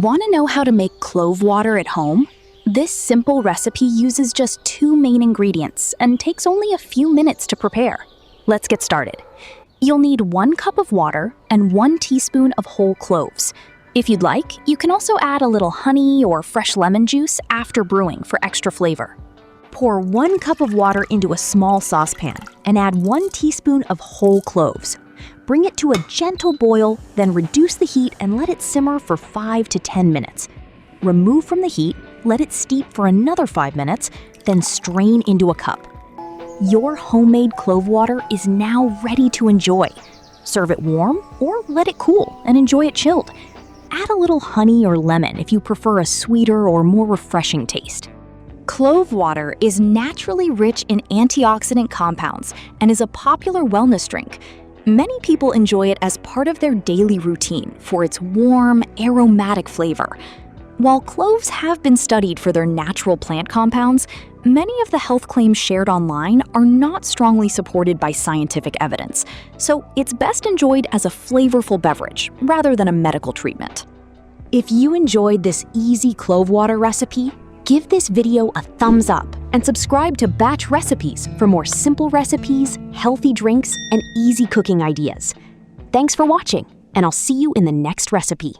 Want to know how to make clove water at home? This simple recipe uses just 2 main ingredients and takes only a few minutes to prepare. Let's get started. You'll need 1 cup of water and 1 teaspoon of whole cloves. If you'd like, you can also add a little honey or fresh lemon juice after brewing for extra flavor. Pour 1 cup of water into a small saucepan and add 1 teaspoon of whole cloves. Bring it to a gentle boil, then reduce the heat and let it simmer for 5 to 10 minutes. Remove from the heat, let it steep for another 5 minutes, then strain into a cup. Your homemade clove water is now ready to enjoy. Serve it warm or let it cool and enjoy it chilled. Add a little honey or lemon if you prefer a sweeter or more refreshing taste. Clove water is naturally rich in antioxidant compounds and is a popular wellness drink. Many people enjoy it as part of their daily routine for its warm, aromatic flavor. While cloves have been studied for their natural plant compounds, many of the health claims shared online are not strongly supported by scientific evidence, so it's best enjoyed as a flavorful beverage rather than a medical treatment. If you enjoyed this easy clove water recipe, give this video a thumbs up and subscribe to Batch Recipes for more simple recipes, healthy drinks, and easy cooking ideas. Thanks for watching, and I'll see you in the next recipe.